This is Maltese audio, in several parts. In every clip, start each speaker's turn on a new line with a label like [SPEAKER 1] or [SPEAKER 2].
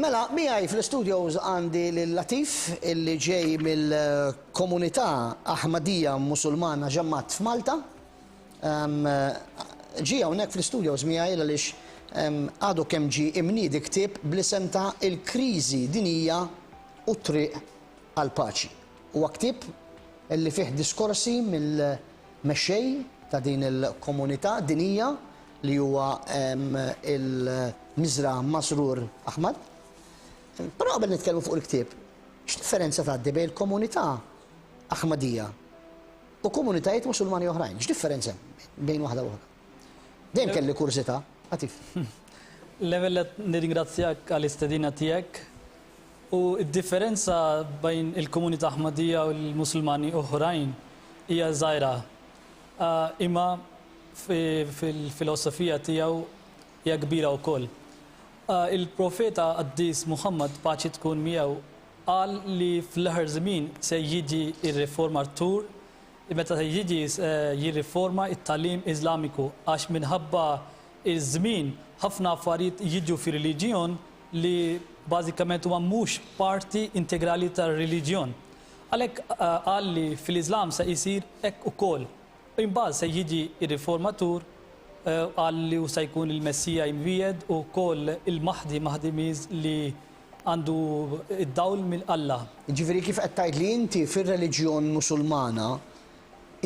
[SPEAKER 1] Mela, miegħi fl-studios għandi l-Latif illi ġej mill-komunità Ahmadija Musulmana Ġammat f'Malta. Ġi hawnhekk fl-studios miegħi għaliex għadu kemm ġie imniedi ktieb bl-isem ta' il-kriżi dinija u triq għal paċi. Huwa ktieb illi fih diskorsi mill-mexxej ta' din il-komunità dinija li huwa il-Miżra Masrur Ahmad. Però qabel nitkellmu fuq il-ktieb, x'differenza tgħaddi bejn il-komunità Ahmadija u komunitajiet Musulmani oħrajn? X'differenza bejn waħda u oħra? Dejjem kelli kurzità, Latif.
[SPEAKER 2] L-ewwel nirringrazzjak għall-istedina tiegħek u d-differenza bejn il-komunità Ahmadija u l-Musulmani oħrajn hija żgħira. Imma fil-filosofija tiegħu hija kbira wkoll. Il-profeta Qaddis Muhammad paċi tkun miegħu qal li fl-aħħar żmien se jiġi r-riformatur meta jiġi jirriforma t-tagħlim Iżlamiku għax minħabba iż-żmien ħafna affarijiet jiġu fir-reliġjon li bażikament huwa mhux parti integrali tar-reliġjon. Għalhekk qal li fil-Iżlam se jsir hekk ukoll. Imbagħad se jiġi r-riformatur għal li se jkun il-Messija imwiegħed u wkoll il-Mahdi Miż li għandu id-dawl minn Alla.
[SPEAKER 1] Ġifieri kif qed tgħid li inti fir-reliġjon Musulmana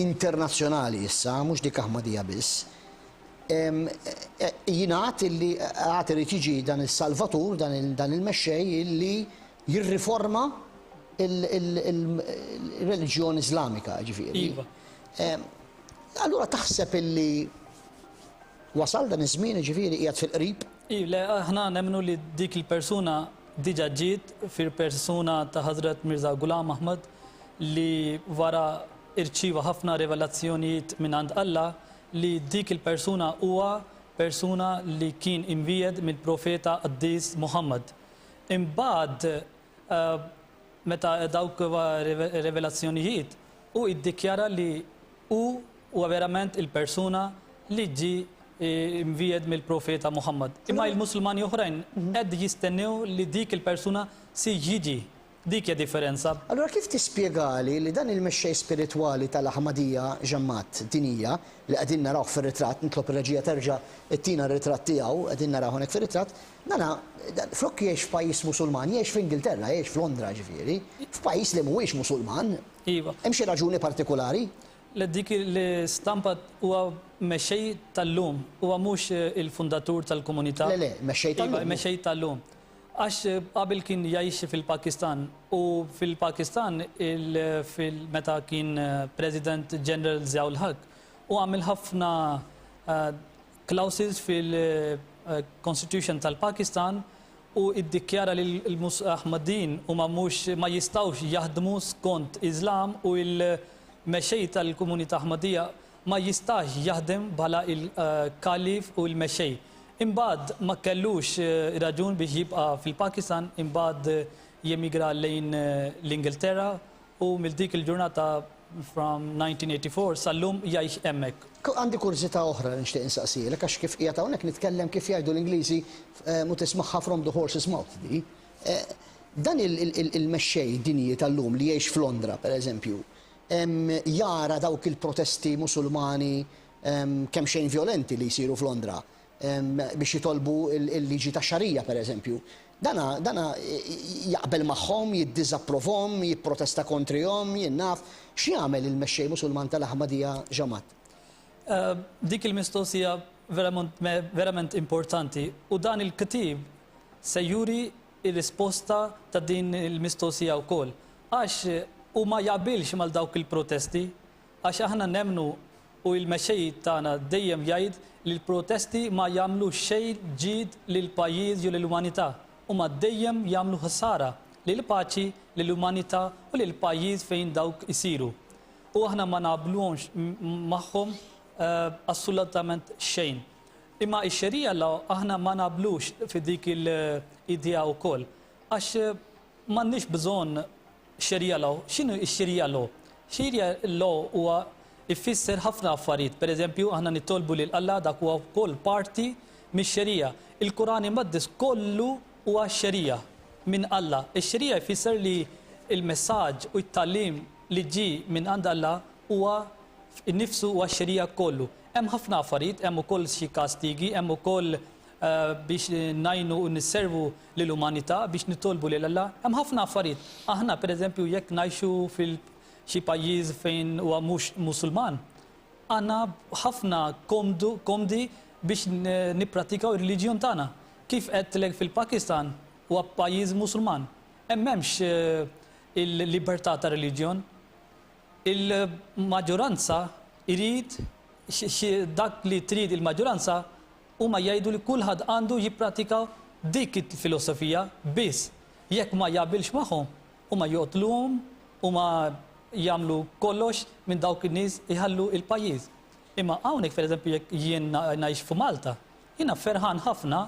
[SPEAKER 1] internazzjonali issa, mhux dik Ahmadija biss, jingħad illi għad irid jiġi dan is-Salvatur, dan il-mexxej illi jirriforma il-reliġjon Iżlamika, ġifieri. Allura taħseb illi wasal dan iż-żmien ġifieri qiegħed fil-qrib?
[SPEAKER 2] Aħna nemmnu li dik il-persuna diġà ġiet fil-persuna ta' Ħażrat Mirza Ghulam Ahmad li wara irċieva ħafna rivelazzjonijiet minn għand Alla li dik il-persuna huwa persuna li kien imwiegħed mill-profeta Qaddis Muhammad. Imbagħad meta dawk rivelazzjonijiet u iddikjara li huwa verament il-persuna li ġi imwiegħed mill-profeta Muhammad. Imma il-Musulmani oħrajn qed jistennew li dik il-persuna si jiġi. Dik hija differenza.
[SPEAKER 1] Allura kif tispjegali li dan il-mexxej spiritwali tal-Ahmadija Ġammat dinija li qegħdin narawh fir-ritratt, nitlob ir-reġija terġa' ttina r-ritratt tiegħu, qegħdin naraw hawnhekk fir-ritratt, nana flok jgħix f'pajjiż Musulman, jgħix f'Ingilterra, jgħix f'Londra ġifieri, f'pajjiż li mhuwiex Musulman.
[SPEAKER 2] Iva.
[SPEAKER 1] Hemm xi raġuni partikolari?
[SPEAKER 2] Dik l-istampa huwa mexxej tal-lum, huwa mhux il-fundatur tal-komunità.
[SPEAKER 1] Le, mexxej tal-lum.
[SPEAKER 2] Mexxej tal-lum. Għax qabel kien jgħix fil-Pakistan u fil-Pakistan meta kien President General Ziaul Haq u għamil ħafna clauses fil-Constitution tal-Pakistan u iddikjara li l-Ahmadin u ma jistawx jaħdmu skont Islam u il-mexxej tal-komunità Ahmadija ma jistax jaħdem bħala il-kalif u l-mexxej. Imbagħad ma kellux raġun biex jibqa' fil-Pakistan, imbagħad jemigra lejn l-Ingilterra u mill dik il-ġurnata from 1984 sal-lum jgħix hemmhekk.
[SPEAKER 1] Għandi kurzità oħra nixtieq insaqsilek għax kif qiegħed hawnhekk nitkellem kif jgħidu l-Ingliżi mu tismagħha from the horse's mouth di. Dan il-mexxej dinji tal-lum li jgħix f'Londra pereżempju, jara dawk il-protesti Musulmani kemm xejn violenti li jsiru f'Londra biex jitolbu il-liġi ta' xarija pereżempju. Dana jaqbel magħhom, jiddiżapprovhom, jipprotesta kontrihom, jinnaf. X'jagħmel il-mexxej Musulman tal-Ahmadija Ġammat?
[SPEAKER 2] Dik il-mistoqsija verament importanti u dan il-ktieb se juri ir-risposta ta' din il-mistoqsija wkoll. Għax u ma jaqbilx mal dawk il-protesti, għax aħna nemmnu u l-mexxej tagħna dejjem jgħid li l-protesti ma jagħmlu xejn ġid lill-pajjiż u lill-umanità u ma dejjem jagħmlu ħsara lill-paċi, lill-umanità u lill-pajjiż fejn dawk isiru. U aħna ma naqblux magħhom assolutament xejn. Imma x-xerija law aħna ma naqblux fi dik il-idea wkoll għax m'għandniex bżonn xerija law. X'inhu x-xerija law? Xerija law huwa ifisser ħafna affarijiet. Pereżempju, aħna nittolbu lil Alla dak huwa wkoll parti mix-xerija. Il-Quran imaddis kollu huwa xerija. minn Alla. Ix-xerija jfisser li il-messaġġ u t-talim li ġi minn għand Alla huwa innifsu huwa x-xerija kollu. Hemm ħafna affarijiet, hemm ukoll xi kastigi, hemm ukoll biex najnu u nisservu lill-umanità biex nitolbu lil Alla. Hemm ħafna affarijiet. Aħna pereżempju jekk ngħixu fil-xi pajjiż fejn huwa mhux Musulman, għandna ħafna komdi biex nippratikaw ir-reliġjon tagħna. Kif qedtlek fil-Pakistan huwa pajjiż Musulman. Hemmx il-libertà ta' reliġjon. Il-maġġoranza irid dak li trid il-maġġoranza huma jgħidu li kulħadd għandu jippratika dik il-filosofija biss. Jekk ma jaqbilx magħhom huma joqtluhom huma jagħmlu kollox minn dawk in-nies iħallu il-pajjiż. Imma hawnhekk pereżempju jekk jien ngħix f'Malta, jiena ferħan ħafna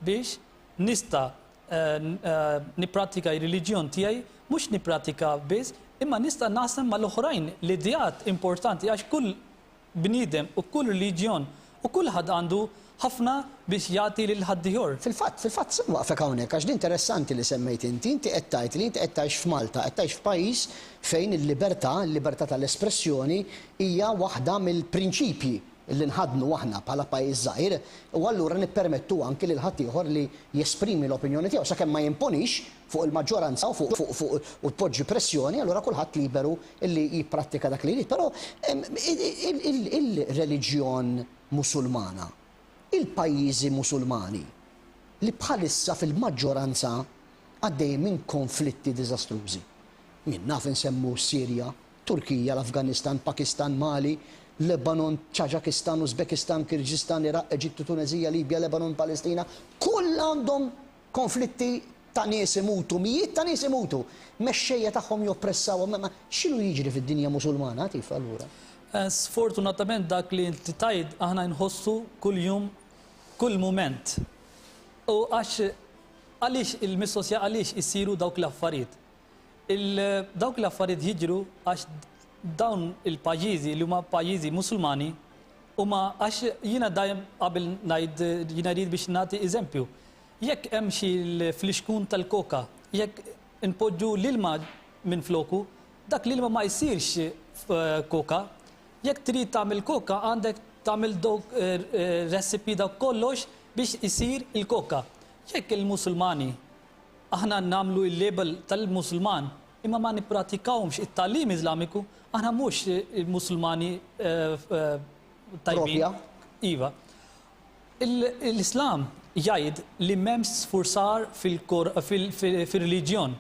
[SPEAKER 2] biex nista' nippratika r-reliġjon tiegħi, mhux nippratika biss, imma nista' naħsem mal-oħrajn l-idejat importanti għax kull bniedem u kull reliġjon u kulħadd għandu ħafna biex jagħti lil ħaddieħor.
[SPEAKER 1] Fil-fatt waqfek hawnhekk għax interessanti li semmejt inti qed tgħid li inti qed tgħix f'Malta, qed tgħix f'pajjiż fejn il-libertà tal-espressjoni hija waħda mill-prinċipji li nħadnu aħna bħala pajjiż żgħir u allura nippermettu anke lil ħaddieħor li jesprimi l-opinjoni tiegħu sakemm ma jimponix fuq il-maġġoranza u tpoġġi pressjoni, allura kulħadd liberu illi jipprattika dak li jrid. Però il-reliġjon Musulmana, il-pajjiżi Musulmani li bħalissa fil-maġġoranza għaddej minn konflitti diżastrużi. Min naf insemmu Sirja, Turkija, l-Afganistan, Pakistan, Mali, Lebanon, Ċaġakistan, Uzbekistan, Kirġistan, Iraq, Eġittu, Tunezija, Libja, Lebanon, Palestina, kull għandhom konflitti ta' nies imutu, mijiet ta' nies imutu. Mexxejja tagħhom joppressaw, x'inhu jiġri fid-dinja Musulmana tif allura?
[SPEAKER 2] Sfortunatament dak li inti tgħid aħna nħossu kull jum, kull mument. U għaliex il-mistoqsija għaliex isiru dawk l-affarijiet. Dawk l-affarijiet jiġru għax dawn il-pajjiżi li huma pajjiżi Musulmani huma għax jiena dejjem qabel ngħid jiena rrid biex nagħti eżempju. Jekk hemm xi fl-ixkun tal-koka, jekk inpoġġu l-ilma minn floku, dak l-ilma ma jsirx koka. Jekk trid tagħmel koka għandek tagħmel dawk recipe dawk kollox biex isir il-koka. Jekk il-Musulmani aħna nagħmlu il-label tal-Musulman imma ma nippratikawhomx it-tagħlim Iżlamiku, aħna mhux Musulmani tajbin. Iva. L-Islam jgħid li m'hemmx sfurzar fil-reliġjon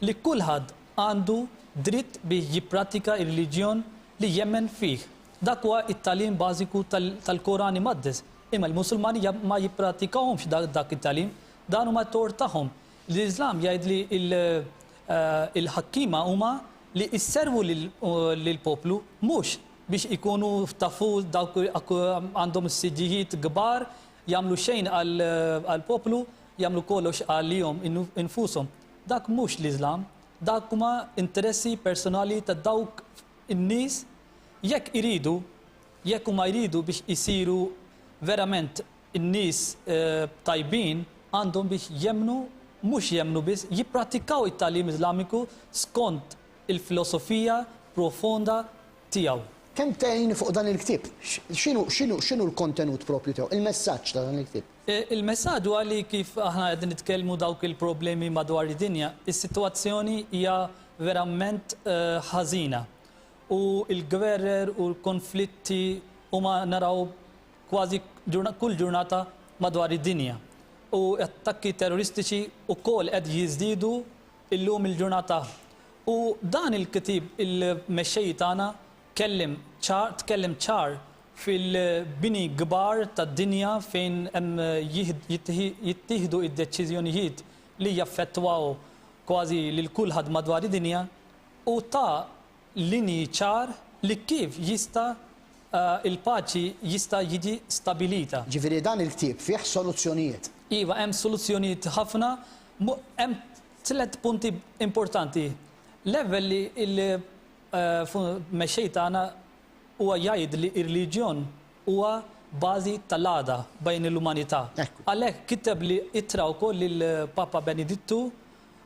[SPEAKER 2] li kulħadd għandu dritt biex jippratika r-reliġjon li jemmen fih. Dak huwa it-tagħlim bażiku tal-Koran Imqaddes. Imma l-Musulmani ma jippratikawhomx dak it-tagħlim, dan huma t-tort tagħhom. L-Islam jgħid li il-ħakkima huma li isservu lill-poplu mhux biex ikunu tafu dawk għandhom is-siġijiet kbar jagħmlu xejn għall-poplu, jagħmlu kollox għalihom infushom. Dak mhux l-Islam, dak huma interessi personali ta' dawk in-nies jekk huma jridu biex isiru verament in-nies tajbin għandhom biex jemnu mhux jemnu biss jippratikaw it-tagħlim Iżlamiku skont il-filosofija profonda tiegħu.
[SPEAKER 1] Kemm tgħin fuq dan il-ktieb? X'inhu l-kontenut proprju tiegħu, il-messaġġ ta' dan il-ktieb?
[SPEAKER 2] Il-messaġġ huwa li kif aħna qegħdin nitkellmu dawk il-problemi madwar id-dinja, is-sitwazzjoni hija verament ħażina. U l-gwerer u l-konflitti huma naraw kważi kull ġurnata madwar id-dinja. U attakki terroristiċi wkoll qed jiżdiedu illum il-ġurnata. U dan il-kitib il-mexxej tagħna tkellem ċar fil-bini kbar tad-dinja fejn hemm jittieħdu id-deċiżjonijiet li jaffettwaw kważi lil kulħadd madwar id-dinja u ta' linji ċar li kif jista' il-paċi jista' jiġi stabilita.
[SPEAKER 1] Ġifieri dan il-ktieb fih soluzzjonijiet.
[SPEAKER 2] Iva, hemm soluzzjonijiet ħafna, hemm tliet punti importanti. Level li il-mexxej tagħna huwa jgħid li r-reliġjon huwa bażi tal-għada bejn l-umanità. Għalhekk kiteb li ittra wkoll lill-Papa Benedittu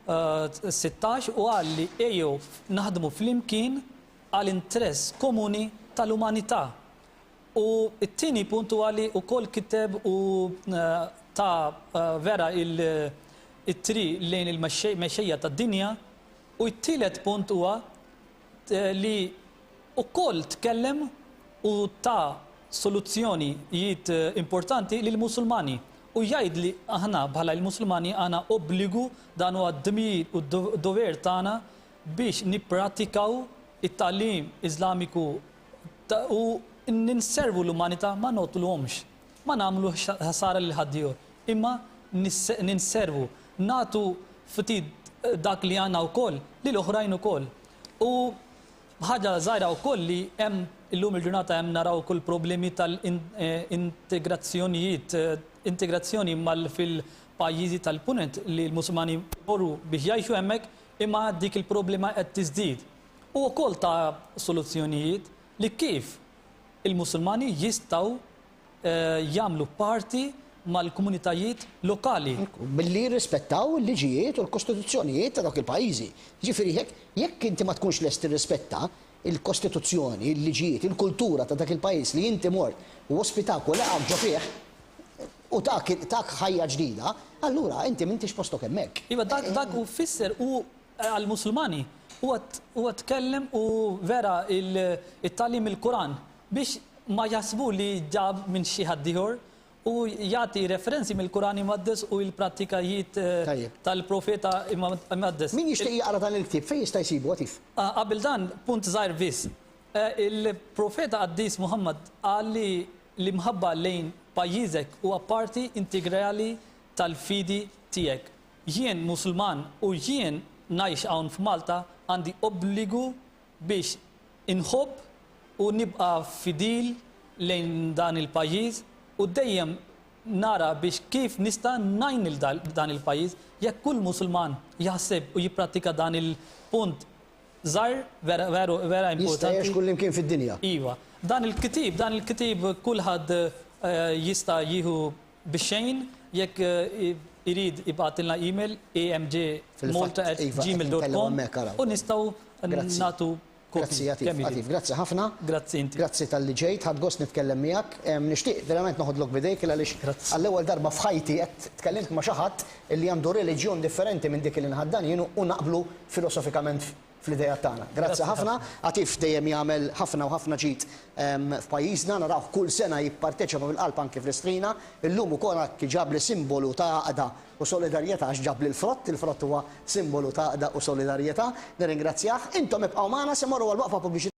[SPEAKER 2] 16 u qal li ejjew naħdmu flimkien għal interess komuni tal-umanità. U t-tieni punt huwa li wkoll kiteb u ta' vera it-tri lejn il-mexxejja tad-dinja u t-tielet punt huwa li wkoll tkellem u ta' soluzzjonijiet importanti lil musulmani u jgħid li aħna bħala l-Musulmani għandna obbligu dan huwa d-dmir u d-dover tagħna biex nippratikaw it-tagħlim Iżlamiku u ninservu l-umanità ma notluhomx, ma nagħmlu ħsara lil ħaddieħor, imma ninservu, nagħtu ftit dak li għandna wkoll lil oħrajn ukoll. U ħaġa żgħira wkoll li hemm illum il-ġurnata hemm naraw ukoll problemi integrazzjoni fil-pajjiżi tal-punent li l-Musulmani morru biex jgħixu hemmhekk imma dik il-problema qed tiżdied. U wkoll ta' soluzzjonijiet li kif il-Musulmani jistgħu jagħmlu parti mal-komunitajiet lokali.
[SPEAKER 1] Billi rispettaw il-liġijiet u l-kostituzzjonijiet ta' dawk il-pajjiżi. Ġifieri jekk inti ma tkunx lest tirrispetta il-kostituzzjoni, il-liġijiet, il-kultura ta' dak il-pajjiż li inti mort u ospitak u laqgħek ġo fih u tak ħajja ġdida, allura inti m'intix postok hemmhekk.
[SPEAKER 2] Iva dak u fisser u għall-Musulmani u tkellem u vera it-tagħlim il-Quran biex ma jasbu li ġab minn xi ħadd ieħor u jagħti referenzi mill-Qur'an Imqaddes u l-prattikajiet tal-Profeta Imqaddes.
[SPEAKER 1] Min jixtieq jaqra dan il-ktieb fejn jista' jsibu għatif?
[SPEAKER 2] Qabel dan punt żgħir biss. Il-Profeta Qaddis Muhammad qal li mħabba lejn pajjiżek huwa parti integrali tal-fidi tiegħek. Jien Musulman u jien ngħix hawn f'Malta għandi obbligu biex inħobb u nibqa' fidil lejn dan il-pajjiż u dejjem nara biex kif nista' ngħin dan il-pajjiż jekk kull Musulman jaħseb u jipprattika dan il-punt żgħar vera importanti.
[SPEAKER 1] Jista' jgħix kull imkien fid-dinja.
[SPEAKER 2] Iva. Dan il-kitib kulħadd jista' jieħu bixejn jekk irid ibgħatilna email amj@gmail.com u nistgħu nagħtu.
[SPEAKER 1] Grazzi Għatif, grazzi ħafna.
[SPEAKER 2] Grazzi inti.
[SPEAKER 1] Grazzi tal-li ġejt, ħadgost nitkellem miegħek. Nixtieq verament noħodlok bidejk għaliex għall-ewwel darba f'ħajti qed tkellimt ma' xi ħadd li għandu reliġjon differenti minn dik li nħaddan jien u naqblu filosofikament fl-idea tagħna. Grazzi ħafna. Għatif dejjem jagħmel ħafna u ħafna ġid f'pajjiżna, naraw kull sena jipparteċipa bil-qalb anke fl-istrina. Illum ukoll ġab li simbolu ta' għaqda u solidarjetà għax ġab li l-frott, il-frott huwa simbolu ta' għaqda u solidarjetà. Nirringrazzjah. Intom ibqgħu magħna se morru għal waqfa pubbliċità.